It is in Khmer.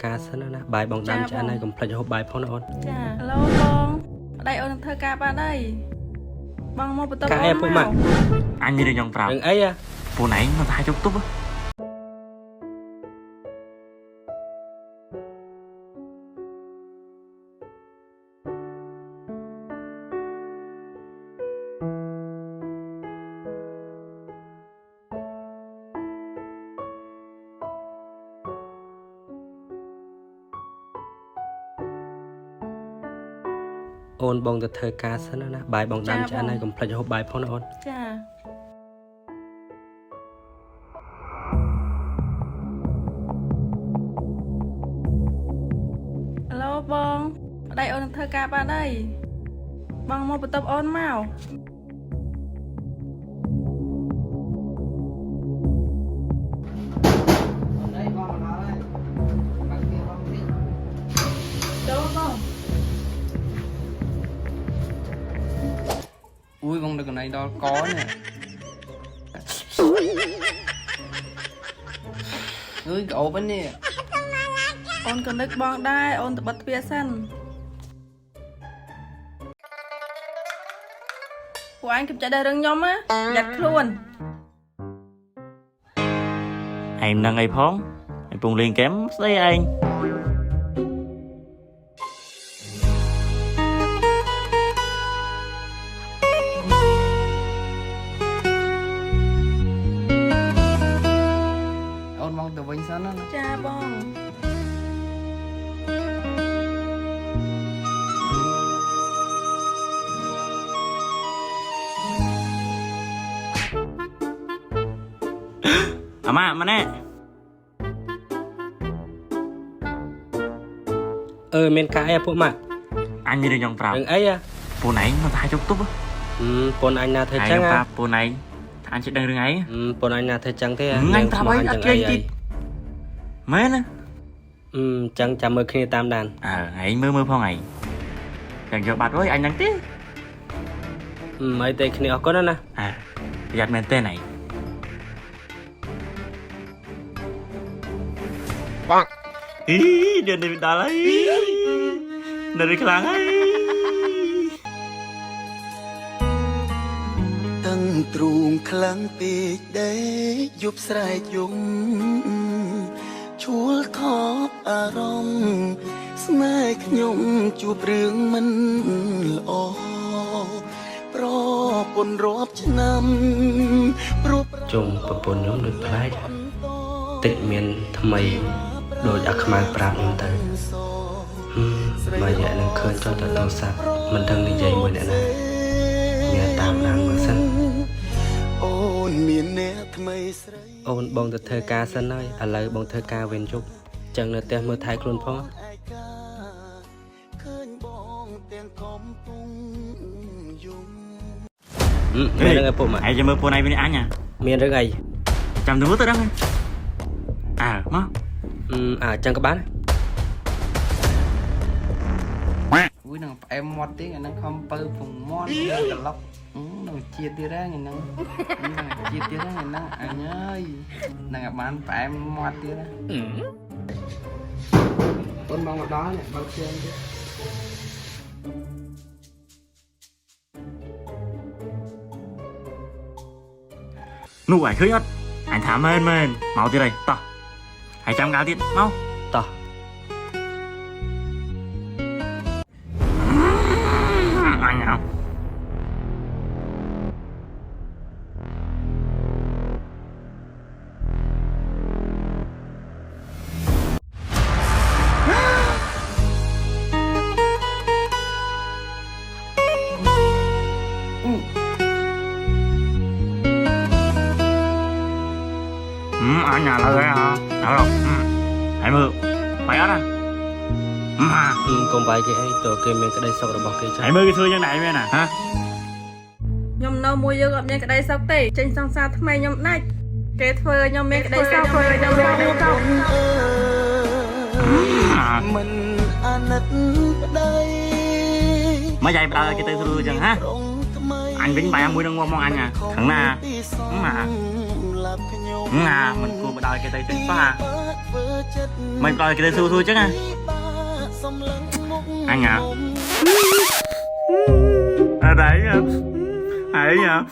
ការសិនណាបាយបងដាំចានហើយកុំភ្លេចហូបបាយផងណាអូនចាឡូបងដៃអូននឹងធ្វើការបានអីបងមកបន្ទប់អូនមកអញមានរឿងចង់ប្រាប់រឿងអីពូនឯងមកថាជុកទុបអូនបងទៅធ្វើការសិនណាបាយបងដាំចានហើយកុំភ្លេចហូបបាយផងណាអូនចាឡូបងដៃអូននឹងធ្វើការបានអីបងមកបន្ទប់អូនមកอุ้ยបងដឹកកណៃដល់កនេះអើយក្អូបនេះអូនក៏នឹកបងដែរអូនទៅបិទទ្វារសិនពួកអញគិតចាស់ដល់រឿងខ្ញុំណាយ៉ាត់ខ្លួនឯងនឹងអីផងឯងពងលេងហ្គេមស្ដីឯងបងទៅវិញសិនណាចាបងអាម៉ាម៉ាណែមានការអីពួកម៉ាក់អញមានរឿងចង់ប្រាប់រឿងអីពូនឯងមកថាជុកទុបពូនអញណាធ្វើចឹងពូនឯងថាអញជិះដឹងរឿងអីពូនអញណាធ្វើចឹងទេអញប្រាប់អីអត់ជិះតិចមែនណាចឹងចាំមើលគ្នាតាមដានឯងមើលផងឯងយ៉ាងយកបាត់អើយអញហ្នឹងទេអីទេគ្នាអរគុណណាប្រយ័ត្នមែនទេឯងបងអីเดือนនេះដល់ហើយនៅនេះខ្លាំងហើយតាំងទ្រូងខ្លាំងពេកដែរយប់ស្រែកយំឈួលថប់អារម្មណ៍ស្នេហ៍ខ្ញុំជួបរឿងមិនល្អប្រពន្ធរាប់ឆ្នាំព្រោះជុំប្រពន្ធខ្ញុំដូចផ្លែកតិចមានថ្មីដូចអាខ្មៅប្រាប់ខ្ញុំទៅមកយ៉ានឹងឃើញចុះទៅទូរស័ព្ទមិនដឹងនិយាយមួយអ្នកណាមានតាមដានមើលសិនអូនមានអ្នកថ្មីស្រីអូនបងទៅធ្វើការសិនហើយឥឡូវបងធ្វើការវិញជប់ចឹងនៅផ្ទះមើលថែខ្លួនផងឃើញបងទាំងកំពុងយំមានរឿងអីពុកម៉ាក់ឯងចាំមើលពូនឯងវិញអញមានរឿងអីចាំទៅមើលទៅដឹងមកចឹងក៏បានอุ้ยនឹងផ្អែមមាត់ទៀតអានឹងខំពៅពងមាត់ត្រឡប់នឹងជាតិទៀតហ្នឹងហ្នឹងជាតិទៀតហ្នឹងហ្នឹងអញអើយនឹងឲ្យបានផ្អែមមាត់ទៀតអូនបងមកដល់នេះបើជើងទៀតនោះឯងឃើញអត់អញថាមែនមកទៀតហើយតោះហើយចាំកាលទៀតមកតោះអញអញឥឡូវហ៎ហើយមើលបាយអត់កុំបាយគេអីតើគេមានក្តីសុខរបស់គេចាហើយមើលគេធ្វើយ៉ាងណាមែនណាខ្ញុំនៅមួយយើងអត់មានក្តីសុខទេចេញសង្សារថ្មីខ្ញុំដាច់គេធ្វើខ្ញុំមានក្តីសុខធ្វើខ្ញុំមានក្តីសុខមិនអាណិតប្តីមកយាយបើគេទៅស្រួលចឹងហ៎អញវិញបាយមួយនឹងមកអញខាងណាឡាប់ខ្ញុំ mình cô mà đòi cái tay tính pha mày đòi cái tay xu thôi chứ à anh à đấy à ấy à